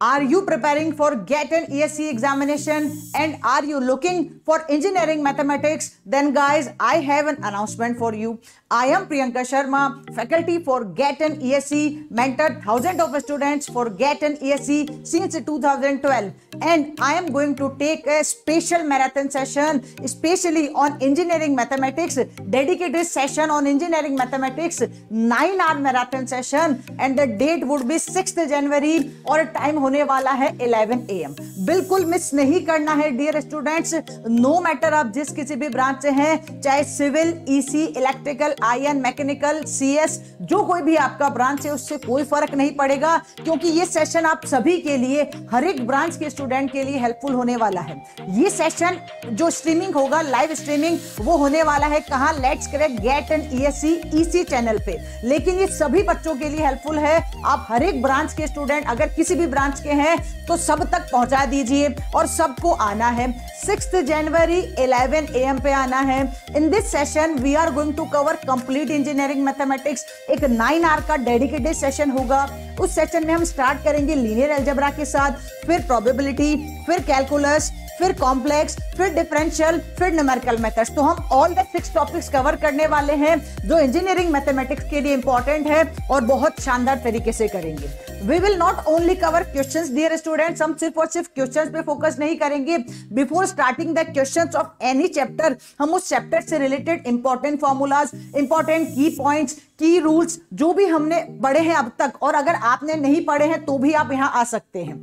Are you preparing for GATE and ESE examination and are you looking for engineering mathematics? Then guys, I have an announcement for you. I am Priyanka Sharma, faculty for GATE and ESE, mentored thousands of students for GATE and ESE since 2012, and I am going to take a special marathon session especially on engineering mathematics, dedicated session on engineering mathematics, 9-hour marathon session, and the date would be 6th January और time होने वाला है 11 AM। बिल्कुल miss नहीं करना है dear students. No matter आप जिस किसी भी ब्रांच से हैं, चाहे civil, EC, electrical, IN, mechanical, CS, जो कोई भी आपका ब्रांच है उससे कोई फर्क नहीं पड़ेगा, क्योंकि ये सेशन आप सभी के लिए, हर एक ब्रांच के स्टूडेंट के लिए हेल्पफुल होने वाला है। ये सेशन जो स्ट्रीमिंग होगा, लाइव स्ट्रीमिंग, वो होने वाला है कहां? Let's crack GATE and ESC EC channel पे। लेकिन ये सभी बच्चों के लिए हेल्पफुल है। आप हर एक ब्रांच के स्टूडेंट अगर किसी भी ब्रांच के हैं तो सब तक पहुंचा दीजिए और सबको आना है। 6 जनवरी 11 AM पे आना है। In this session we are going to cover complete engineering mathematics. एक 9 आवर का डेडिकेटेड सेशन होगा। उस सेशन में हम स्टार्ट करेंगे लीनियर अलजेब्रा के साथ, फिर प्रोबेबिलिटी, फिर कैलकुलस, फिर कॉम्प्लेक्स, फिर डिफरेंशियल, फिर न्यूमेरिकल मेथड्स। तो हम ऑल द 6 टॉपिक्स कवर करने वाले हैं जो इंजीनियरिंग मैथमेटिक्स के लिए इंपॉर्टेंट है और बहुत शानदार तरीके से करेंगे। We will not only cover questions dear students, हम सिर्फ और सिर्फ क्वेश्चंस पे फोकस नहीं करेंगे। Before starting the questions of any chapter, हम उस चैप्टर से related important formulas, important key points, key rules जो भी हमने पढ़े हैं अब तक, और अगर आपने नहीं पढ़े हैं तो भी आप यहां आ सकते हैं।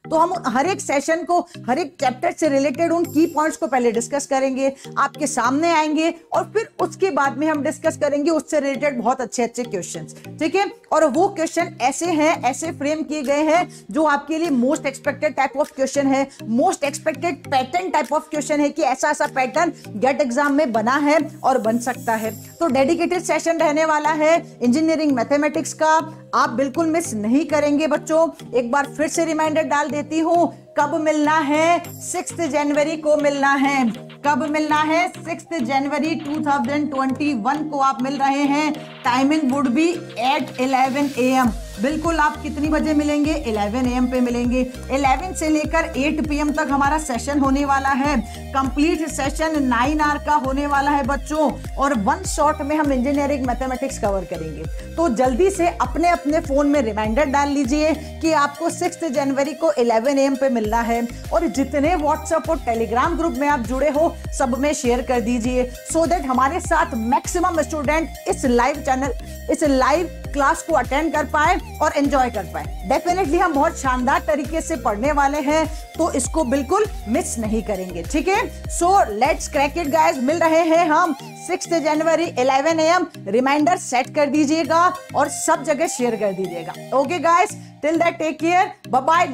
तो हम हर एक सेशन को, हर एक चैप्टर से रिलेटेड उन की पॉइंट्स को पहले डिस्कस करेंगे, आपके सामने आएंगे और फिर उसके बाद में हम डिस्कस करेंगे उससे रिलेटेड बहुत अच्छे अच्छे क्वेश्चंस, ठीक है। और वो क्वेश्चन ऐसे हैं, ऐसे फ्रेम किए गए हैं जो आपके लिए most expected type of question है, most expected pattern type of question है कि ऐसा ऐसा पैटर्न गेट एग्जाम में बना है और बन सकता है। तो डेडिकेटेड सेशन रहने वाला है इंजीनियरिंग मैथमेटिक्स का, आप बिल्कुल मिस नहीं करेंगे बच्चों। एक बार फिर से रिमाइंडर डाल देती हूं, कब मिलना है? 6 जनवरी को मिलना है। कब मिलना है? 6 जनवरी 2021 को आप मिल रहे हैं। Timing would be at 11 AM। बिल्कुल आप कितनी बजे मिलेंगे? 11 AM पे मिलेंगे। 11 से लेकर 8 PM तक हमारा सेशन होने वाला है। कंप्लीट सेशन 9 आवर का होने वाला है बच्चों, और 1 शॉट में हम इंजीनियरिंग मैथमेटिक्स कवर करेंगे। तो जल्दी से अपने अपने फोन में रिमाइंडर डाल लीजिए कि आपको 6 जनवरी को 11 AM पे मिलना है, और जितने व्हाट्सएप और टेलीग्राम ग्रुप में आप जुड़े हो सब में शेयर कर दीजिए, सो दैट हमारे साथ मैक्सिमम स्टूडेंट इस लाइव चैनल, इस लाइव क्लास को अटेंड कर पाए और एंजॉय कर पाए। डेफिनेटली हम बहुत शानदार तरीके से पढ़ने वाले हैं, तो इसको बिल्कुल मिस नहीं करेंगे, ठीक है। So let's crack it guys. मिल रहे हैं हम 6 जनवरी 11 AM। रिमाइंडर सेट कर दीजिएगा और सब जगह शेयर कर दीजिएगा। Okay guys, till that take care, bye bye.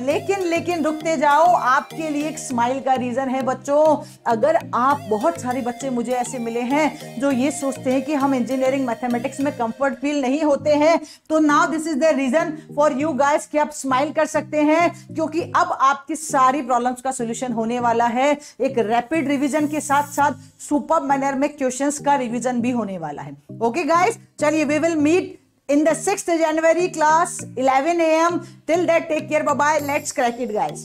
लेकिन रुकते जाओ, आपके लिए एक स्माइल का रीजन है बच्चों। अगर आप, बहुत सारे बच्चे मुझे ऐसे मिले हैं जो ये सोचते हैं कि हम इंजीनियरिंग मैथमेटिक्स में कंफर्ट फील नहीं होते हैं, तो now this is the reason for you guys कि आप स्माइल कर सकते हैं, क्योंकि अब आपकी सारी प्रॉब्लम्स का सोल्यूशन होने वाला है। एक रैपिड रिवीजन के साथ साथ सुपर मैनर में क्वेश्चंस का रिवीजन भी होने वाला है। ओके गाइस, चलिए we will meet in the 6th January class 11 AM. Till that, take care, bye bye. Let's crack it guys.